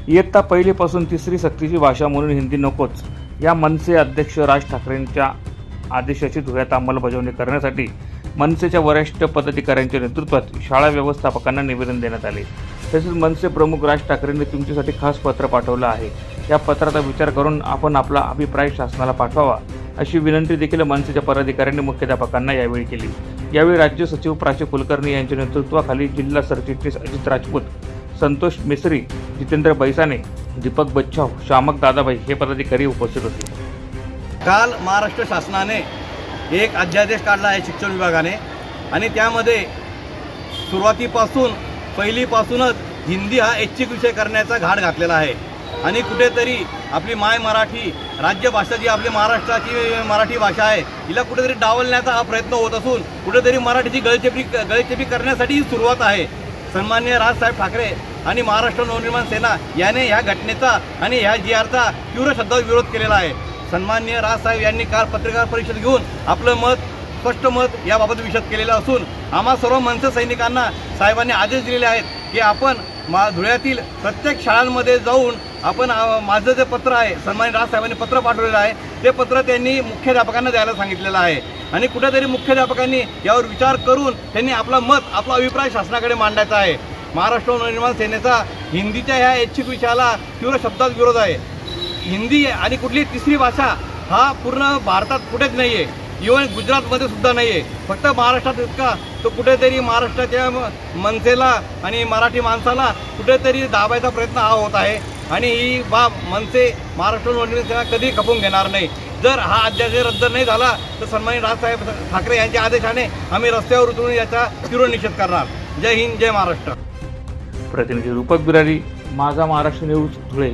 इयत्ता पहिलीपासून तिसरी सक्तीची भाषा म्हणून हिंदी नकोच या मनसे अध्यक्ष राज ठाकरेंच्या आदेशाची धुळ्यात अंमलबजावणी करण्यासाठी मनसेच्या वरिष्ठ पदाधिकाऱ्यांच्या नेतृत्वात शाळा व्यवस्थापकांना निवेदन देण्यात आले। तसेच मनसे प्रमुख राज ठाकरेंनी तुमच्यासाठी खास पत्र पाठवलं आहे। या पत्राचा विचार करून आपण आपला अभिप्राय शासनाला पाठवावा अशी विनंती देखील मनसेच्या पदाधिकाऱ्यांनी मुख्याध्यापकांना यावेळी केली। यावेळी राज्य सचिव प्राची कुलकर्णी यांच्या नेतृत्वाखाली जिल्हा सरचिटणीस अजित राजपूत, संतोष मिसरी, जितेंद्र बैसाने, दीपक बच्छाव, श्यामक दादाभाई हे पदाधिकारी उपस्थित होते। काल महाराष्ट्र शासनाने एक अध्यादेश काढला आहे शिक्षण विभागाने आणि त्यामध्ये सुरुवातीपासून पहिलीपासूनच हिंदी हा ऐच्छिक विषय करण्याचा घाट घातलेला आहे आणि कुठेतरी आपली माय मराठी राज्यभाषा जी आपली महाराष्ट्राची मराठी भाषा आहे हिला कुठेतरी डावलण्याचा हा प्रयत्न होत असून कुठेतरी मराठीची गळचेपी करण्यासाठी ही सुरुवात आहे। सन्माननीय राजसाहेब ठाकरे आणि महाराष्ट्र नवनिर्माण सेना याने ह्या घटनेचा आणि ह्या जी.आरचा तीव्र शब्दात विरोध केलेला आहे। सन्माननीय राजसाहेब यांनी काल पत्रकार परिषद घेऊन आपलं स्पष्ट मत याबाबत विशद केलेलं असून आम्हा सर्व मनसे सैनिकांना साहेबांनी आदेश दिलेले आहेत की आपण धुळ्यातील प्रत्येक शाळांमध्ये जाऊन आपण माझं जे पत्र आहे सन्माननीय राजसाहेबांनी पत्र पाठवलेलं आहे ते पत्र त्यांनी मुख्याध्यापकांना द्यायला सांगितलेलं आहे आणि कुठेतरी मुख्याध्यापकांनी यावर विचार करून त्यांनी आपला अभिप्राय शासनाकडे मांडायचा आहे। महाराष्ट्र नवनिर्माण सेनेचा हिंदीच्या ह्या ऐच्छिक विषयाला तीव्र शब्दात विरोध आहे। हिंदी आणि कुठली तिसरी भाषा हा पूर्ण भारतात कुठेच नाही आहे, इव्हन गुजरातमध्ये सुद्धा नाही आहे, फक्त महाराष्ट्रात इतका तो कुठेतरी महाराष्ट्राच्या मनसेला आणि मराठी माणसाला कुठेतरी दाबायचा प्रयत्न हा होत आहे आणि ही बाब मनसे महाराष्ट्र नवनिर्माण सेना कधी खपवून घेणार नाही। जर हा अध्यादेश रद्द नाही झाला तर सन्माननीय राजसाहेब ठाकरे यांच्या आदेशाने आम्ही रस्त्यावर उतरून याचा तीव्र निषेध करणार। जय हिंद, जय महाराष्ट्र। प्रतिनिधी रूपक बिरारी, माझा महाराष्ट्र न्यूज, धुळे।